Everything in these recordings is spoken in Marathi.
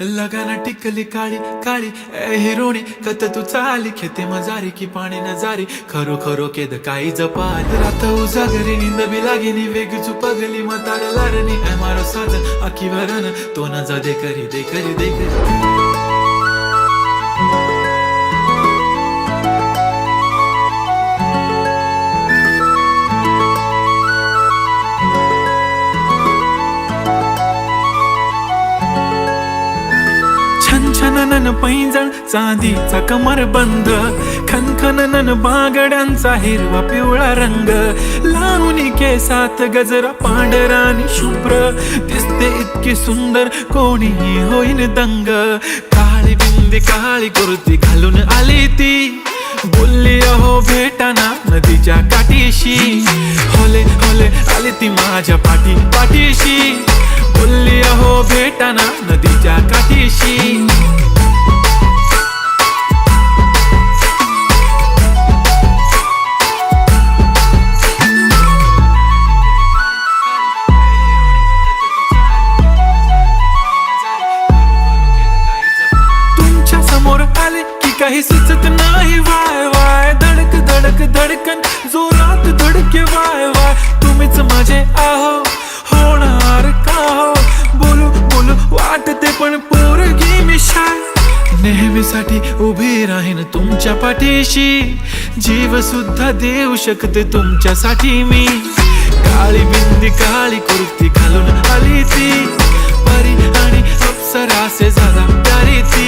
लगाना टिकली काळी काळी ए हिरोणी कत तू चाली खेते मजारी की पाणी न जारी खरो खरो केद काही जपाल रात उजागरी निंद बी लागेनी वेग चुपगली मतार लारणी ए मारो साज आखी भरन तो न जा दे करी दे करी दे करी छनछनन पैंजण चांदीचा कमर बंद खनखनन बागड्यांचा हिरवा पिवळा रंग लावणी केसात गजरा पांढरा आणि शुभ्र दिसते इतकी सुंदर कोणीही होईन दंग काळी बिंदी काळी कुर्ती घालून आली ती बोलली अहो भेटाना नदीच्या काठीशी होले होले आली ती माझ्या पाठीशी बोलली अहो भेटाना नदीच्या काठीशी तुमच्या समोर आले की काही सुचत नाही वाय वाय धडक धडक धडकन जोरात धडके वाय वाय तुम्हीच माझे आहो होणार का हो बोलू बोलू वाटते पण पोरगी मी शाय नेहमीसाठी उभी राहीन तुमच्या पाठीशी जीव सुद्धा देऊ शकते तुमच्यासाठी मी काळी बिंदी काळी कुर्ती घालून आली ती परी आणि अप्सरासे झाला प्यारी ती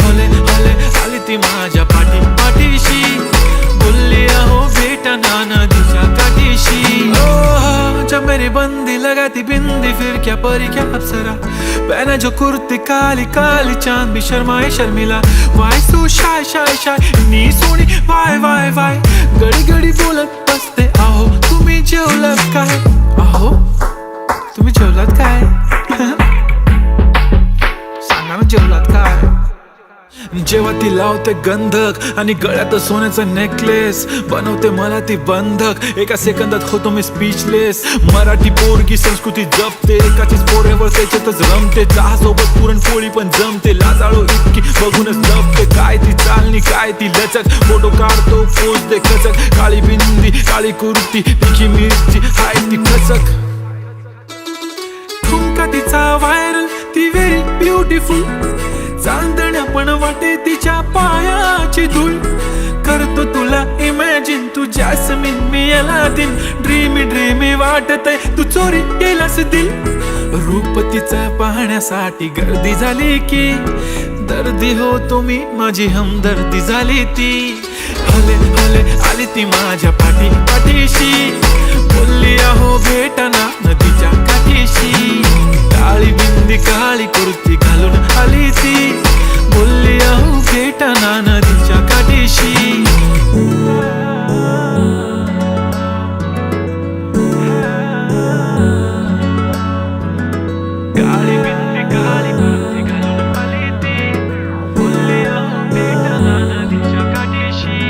होले होले आली ती माझ्या पाठीशी बोलली अहो भेटना नदीच्या काठीशी जब मेरी बंदी लगाती बिंदी फिर क्या परी क्या अप्सरा पहना जो कुर्ती काली काली चांद भी शर्माए शर्मिला why so shy shy shy नी सोनी वाय वाय वाय गडी गडी बोलत बसते अहो तुम्ही जेवलात काय अहो तुम्ही जेवलात काय सांगा ना जेवलात काय जेव्हा ती लावते गंधक आणि गळ्यात सोन्याचा नेकलेस बनवते मला ती बंधक एका सेकंदात होतो मी स्पीचलेस मराठी पोरगी संस्कृती जपते एकाचीच पोरेवर त्याच्यातच रमते चहा सोबत पुरणपोळी पण जमते लाजाळू इतकी बघूनच लपते काय ती चालणी काय ती लचक फोटो काढतो पोच दे खचक काळी बिंदी काळी कुर्ती तिखी मिरची हाय ती खचक ठुमका तिचा व्हायरल ती व्हेरी ब्युटिफुल चांदण्या पण वाटे तिच्या पायाची धूळ करतो तुला इमॅजिन तू जॅस्मिन मी अलादीन ड्रीमी ड्रीमी वाटतय तू चोरी केलास दिल रूप तिचं पाहण्यासाठी गर्दी झाली की दर्दी हो तुम्ही माझी हमदर्दी झाली ती हले हले आली ती माझ्या पाठीशी बोलली अहो भेटना नदीच्या काठीशी काळी बिंदी काळी कुर्ती घालून आली ती बोलली अहो भेटना नदीच्या काठीशी काळी बिंदी काळी कुर्ती घालून आली ती बोलली अहो भेटना नदीच्या काठीशी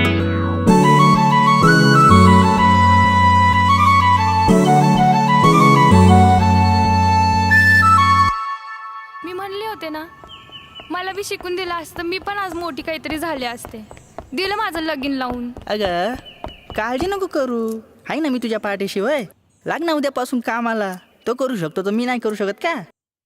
मी म्हणले होते ना मला बी शिकून दिलं असतं मी पण आज मोठी काहीतरी झाले असते दिलं माझं लगीन लावून अगं काळजी नको करू आहे ना मी तुझ्या पाठीशी वय लाग ना उद्यापासून कामाला तो करू शकतो तर मी नाही करू शकत का